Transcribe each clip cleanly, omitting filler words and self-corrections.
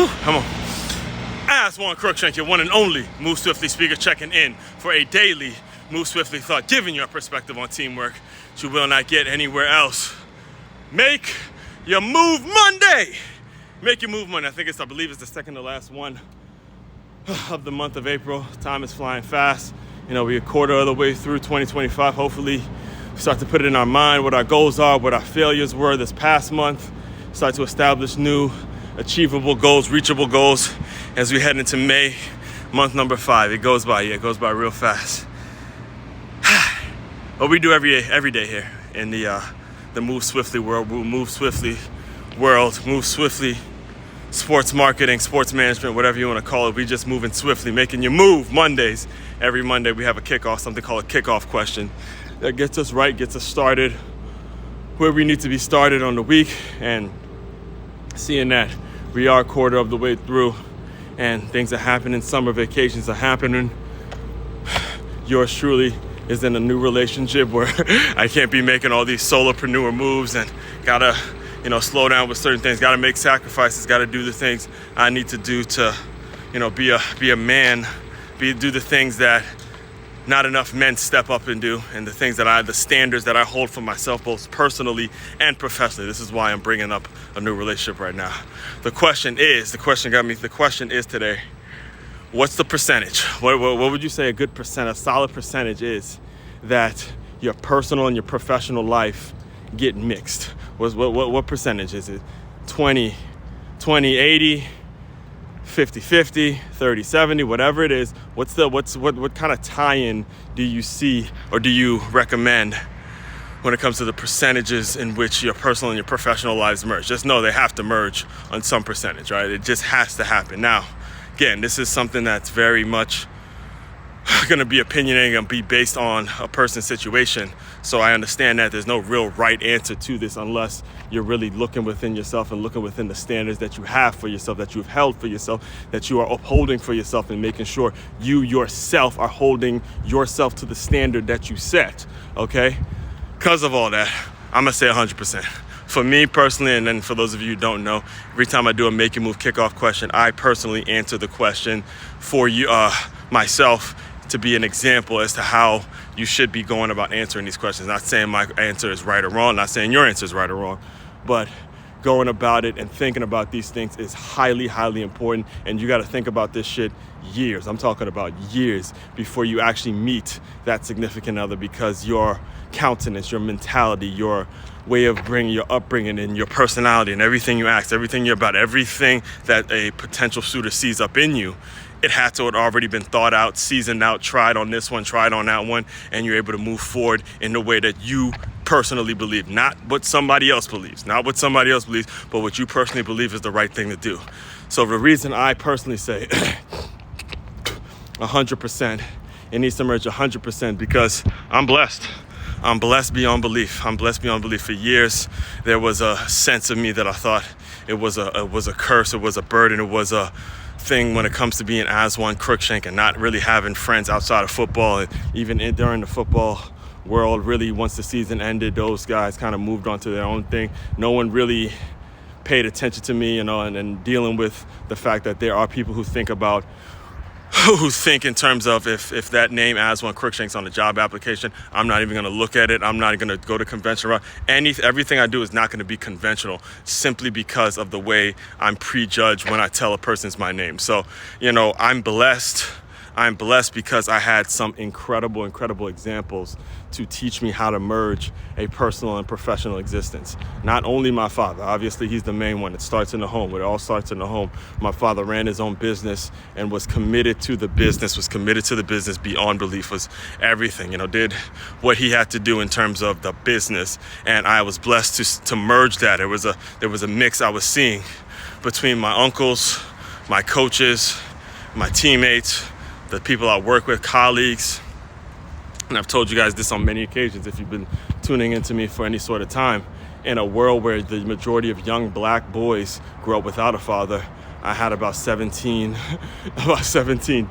Come on. As one Crookshank, your one and only Move Swiftly speaker, checking in for a daily Move Swiftly thought, giving you a perspective on teamwork that you will not get anywhere else. Make your move Monday. Make your move Monday. I believe it's the second to last one of the month of April. Time is flying fast. You know, we're a quarter of the way through 2025. Hopefully, we start to put it in our mind what our goals are, what our failures were this past month. Start to establish new achievable goals, reachable goals as we head into May, month number 5. It goes by, it goes by real fast. What we do every day here in the Move Swiftly world, Move Swiftly world, Move Swiftly sports marketing, sports management, whatever you want to call it. We just moving swiftly, making you move Mondays. Every Monday we have a kickoff, something called a kickoff question that gets us right, gets us started where we need to be started on the week, and seeing that we are a quarter of the way through and things are happening, summer vacations are happening. Yours truly is in a new relationship where I can't be making all these solopreneur moves and gotta, slow down with certain things, gotta make sacrifices, gotta do the things I need to do to, be a man, do the things that not enough men step up and do, and the standards that I hold for myself, both personally and professionally. This is why I'm bringing up a new relationship right now. The question is today, what's the percentage? What would you say a solid percentage is that your personal and your professional life get mixed? What percentage is it? 20, 80, 50-50, 30-70, whatever it is. What kind of tie-in do you see or do you recommend when it comes to the percentages in which your personal and your professional lives merge? Just know they have to merge on some percentage, right? It just has to happen. Now, again, this is something that's very much going to be opinionated and be based on a person's situation. So I understand that there's no real right answer to this unless you're really looking within yourself and looking within the standards that you have for yourself, that you've held for yourself, that you are upholding for yourself, and making sure you yourself are holding yourself to the standard that you set, okay? Because of all that, I'm going to say 100%. For me personally, and then for those of you who don't know, every time I do a Make Your Move kickoff question, I personally answer the question for you, myself, to be an example as to how you should be going about answering these questions. Not saying my answer is right or wrong, not saying your answer is right or wrong, but going about it and thinking about these things is highly, highly important. And you got to think about this shit years. I'm talking about years before you actually meet that significant other, because your countenance, your mentality, your way of bringing your upbringing and your personality and everything you ask, everything you're about, everything that a potential suitor sees up in you, it had to have already been thought out, seasoned out, tried on this one, tried on that one, and you're able to move forward in the way that you personally believe, not what somebody else believes, but what you personally believe is the right thing to do. So the reason I personally say 100%, it needs to merge 100%, because I'm blessed. I'm blessed beyond belief. For years, there was a sense of me that I thought it was a curse, it was a burden, it was a thing when it comes to being as one Crookshank and not really having friends outside of football. And even during the football world, really, once the season ended, those guys kind of moved on to their own thing. No one really paid attention to me, and dealing with the fact that there are people who think in terms of if that name as one Crookshank's on the job application, I'm not even going to look at it. I'm not going to go to conventional route. Everything I do is not going to be conventional, simply because of the way I'm prejudged when I tell a person's my name. So, I'm blessed. I'm blessed because I had some incredible examples to teach me how to merge a personal and professional existence. Not only my father, obviously he's the main one. It starts in the home. It all starts in the home. My father ran his own business and was committed to the business beyond belief, was everything, did what he had to do in terms of the business. And I was blessed to merge that. There was a mix I was seeing between my uncles, my coaches, my teammates, the people I work with, colleagues. And I've told you guys this on many occasions if you've been tuning into me for any sort of time. In a world where the majority of young black boys grew up without a father, I had about 17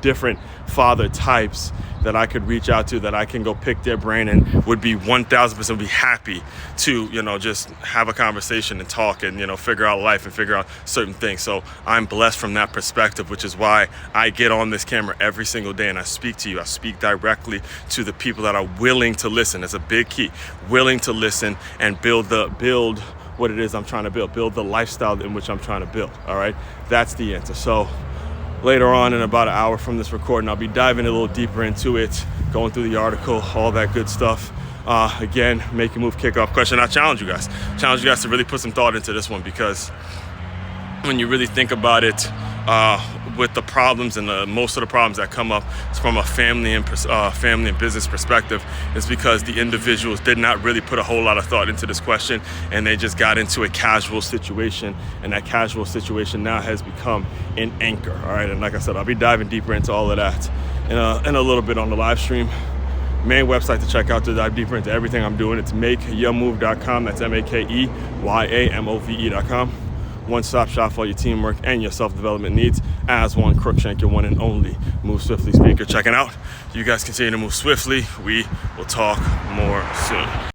different father types that I could reach out to, that I can go pick their brain and would be 1000% be happy to, just have a conversation and talk and, figure out life and figure out certain things. So I'm blessed from that perspective, which is why I get on this camera every single day and I speak to you. I speak directly to the people that are willing to listen. It's a big key, willing to listen and build what it is I'm trying to build the lifestyle in which I'm trying to build. All right, that's the answer. So later on, in about an hour from this recording, I'll be diving a little deeper into it, going through the article, all that good stuff. Again, make your move kickoff question. I challenge you guys to really put some thought into this one, because when you really think about it, with the problems and most of the problems that come up from a family and business perspective, is because the individuals did not really put a whole lot of thought into this question, and they just got into a casual situation, and that casual situation now has become an anchor. All right, and like I said, I'll be diving deeper into all of that in a little bit on the live stream. Main website to check out to dive deeper into everything I'm doing, it's makeyourmove.com. That's makeyourmove.com. One-stop shop for all your teamwork and your self-development needs. As one, Crookshank, your one and only Move Swiftly speaker. Checking out. You guys continue to move swiftly. We will talk more soon.